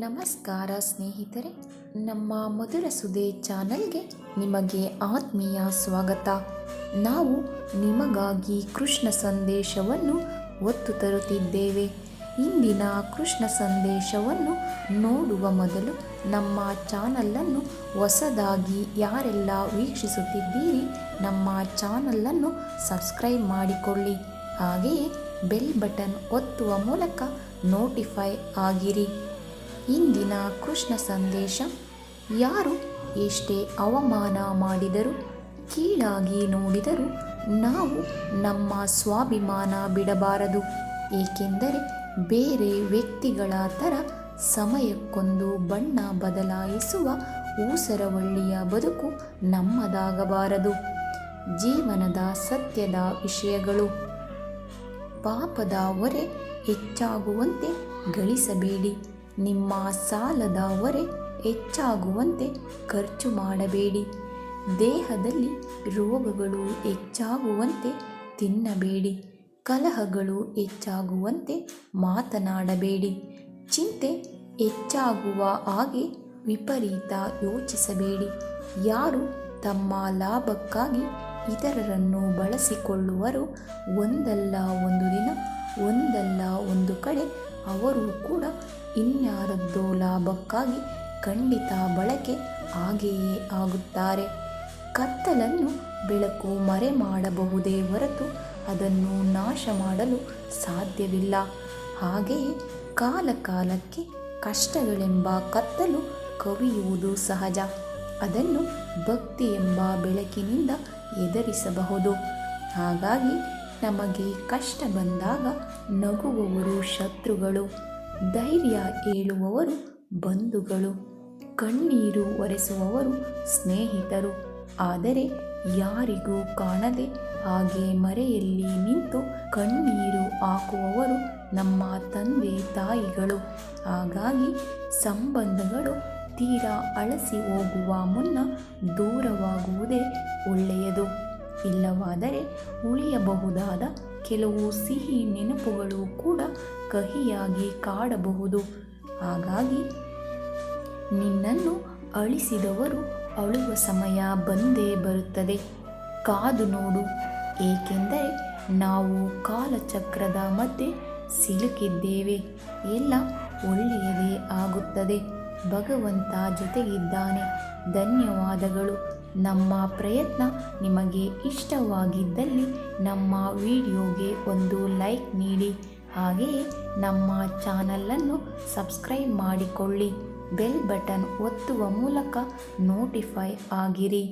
ನಮಸ್ಕಾರ ಸ್ನೇಹಿತರೆ, ನಮ್ಮ ಮಧುರ ಸುಧೆ ಚಾನಲ್ಗೆ ನಿಮಗೆ ಆತ್ಮೀಯ ಸ್ವಾಗತ. ನಾವು ನಿಮಗಾಗಿ ಕೃಷ್ಣ ಸಂದೇಶವನ್ನು ಹೊತ್ತು ತರುತ್ತಿದ್ದೇವೆ. ಇಂದಿನ ಕೃಷ್ಣ ಸಂದೇಶವನ್ನು ನೋಡುವ ಮೊದಲು ನಮ್ಮ ಚಾನಲನ್ನು ಹೊಸದಾಗಿ ಯಾರೆಲ್ಲ ವೀಕ್ಷಿಸುತ್ತಿದ್ದೀರಿ, ನಮ್ಮ ಚಾನಲನ್ನು ಸಬ್ಸ್ಕ್ರೈಬ್ ಮಾಡಿಕೊಳ್ಳಿ. ಹಾಗೆಯೇ ಬೆಲ್ ಬಟನ್ ಒತ್ತುವ ಮೂಲಕ ನೋಟಿಫೈ ಆಗಿರಿ. ಇಂದಿನ ಕೃಷ್ಣ ಸಂದೇಶ: ಯಾರು ಎಷ್ಟೇ ಅವಮಾನ ಮಾಡಿದರೂ, ಕೀಳಾಗಿ ನೋಡಿದರೂ ನಾವು ನಮ್ಮ ಸ್ವಾಭಿಮಾನ ಬಿಡಬಾರದು. ಏಕೆಂದರೆ ಬೇರೆ ವ್ಯಕ್ತಿಗಳ ಥರ ಸಮಯಕ್ಕೊಂದು ಬಣ್ಣ ಬದಲಾಯಿಸುವ ಊಸರವಳ್ಳಿಯ ಬದುಕು ನಮ್ಮದಾಗಬಾರದು. ಜೀವನದ ಸತ್ಯದ ವಿಷಯಗಳು: ಪಾಪದ ಹೊರೆ ಹೆಚ್ಚಾಗುವಂತೆ ಗಳಿಸಬೇಡಿ. ನಿಮ್ಮ ಸಾಲದ ಹೊರೆ ಹೆಚ್ಚಾಗುವಂತೆ ಖರ್ಚು ಮಾಡಬೇಡಿ. ದೇಹದಲ್ಲಿ ರೋಗಗಳು ಹೆಚ್ಚಾಗುವಂತೆ ತಿನ್ನಬೇಡಿ. ಕಲಹಗಳು ಹೆಚ್ಚಾಗುವಂತೆ ಮಾತನಾಡಬೇಡಿ. ಚಿಂತೆ ಹೆಚ್ಚಾಗುವ ಹಾಗೆ ವಿಪರೀತ ಯೋಚಿಸಬೇಡಿ. ಯಾರು ತಮ್ಮ ಲಾಭಕ್ಕಾಗಿ ಇತರರನ್ನು ಬಳಸಿಕೊಳ್ಳುವರೋ, ಒಂದಲ್ಲ ಒಂದು ದಿನ, ಒಂದಲ್ಲ ಒಂದು ಕಡೆ ಅವರು ಕೂಡ ಇನ್ಯಾರದ್ದೋ ಲಾಭಕ್ಕಾಗಿ ಖಂಡಿತ ಬಳಕೆ ಹಾಗೆಯೇ ಆಗುತ್ತಾರೆ. ಕತ್ತಲನ್ನು ಬೆಳಕು ಮರೆ ಮಾಡಬಹುದೇ ಹೊರತು ಅದನ್ನು ನಾಶ ಮಾಡಲು ಸಾಧ್ಯವಿಲ್ಲ. ಹಾಗೆಯೇ ಕಾಲಕಾಲಕ್ಕೆ ಕಷ್ಟಗಳೆಂಬ ಕತ್ತಲು ಕವಿಯುವುದು ಸಹಜ. ಅದನ್ನು ಭಕ್ತಿ ಎಂಬ ಬೆಳಕಿನಿಂದ ಎದುರಿಸಬಹುದು. ಹಾಗಾಗಿ ನಮಗೆ ಕಷ್ಟ ಬಂದಾಗ ನಗುವವರು ಶತ್ರುಗಳು, ಧೈರ್ಯ ಹೇಳುವವರು ಬಂಧುಗಳು, ಕಣ್ಣೀರು ಒರೆಸುವವರು ಸ್ನೇಹಿತರು. ಆದರೆ ಯಾರಿಗೂ ಕಾಣದೆ ಹಾಗೆ ಮರೆಯಲ್ಲಿ ನಿಂತು ಕಣ್ಣೀರು ಹಾಕುವವರು ನಮ್ಮ ತಂದೆ ತಾಯಿಗಳು. ಹಾಗಾಗಿ ಸಂಬಂಧಗಳು ತೀರಾ ಅಳಸಿ ಹೋಗುವ ಮುನ್ನ ದೂರವಾಗುವುದೇ ಒಳ್ಳೆಯದು. ಇಲ್ಲವಾದರೆ ಉಳಿಯಬಹುದಾದ ಕೆಲವು ಸಿಹಿ ನೆನಪುಗಳು ಕೂಡ ಕಹಿಯಾಗಿ ಕಾಡಬಹುದು. ಹಾಗಾಗಿ ನಿನ್ನನ್ನು ಅಳಿಸಿದವರು ಅಳುವ ಸಮಯ ಬಂದೇ ಬರುತ್ತದೆ. ಕಾದು ನೋಡು. ಏಕೆಂದರೆ ನಾವು ಕಾಲಚಕ್ರದ ಮಧ್ಯೆ ಸಿಲುಕಿದ್ದೇವೆ. ಎಲ್ಲ ಒಳ್ಳೆಯದೇ ಆಗುತ್ತದೆ. ಭಗವಂತ ಜೊತೆಗಿದ್ದಾನೆ. ಧನ್ಯವಾದಗಳು. ನಮ್ಮ ಪ್ರಯತ್ನ ನಿಮಗೆ ಇಷ್ಟವಾಗಿದ್ದಲ್ಲಿ ನಮ್ಮ ವಿಡಿಯೋಗೆ ಒಂದು ಲೈಕ್ ನೀಡಿ. ಹಾಗೆಯೇ ನಮ್ಮ ಚಾನಲನ್ನು ಸಬ್ಸ್ಕ್ರೈಬ್ ಮಾಡಿಕೊಳ್ಳಿ. ಬೆಲ್ ಬಟನ್ ಒತ್ತುವ ಮೂಲಕ ನೋಟಿಫೈ ಆಗಿರಿ.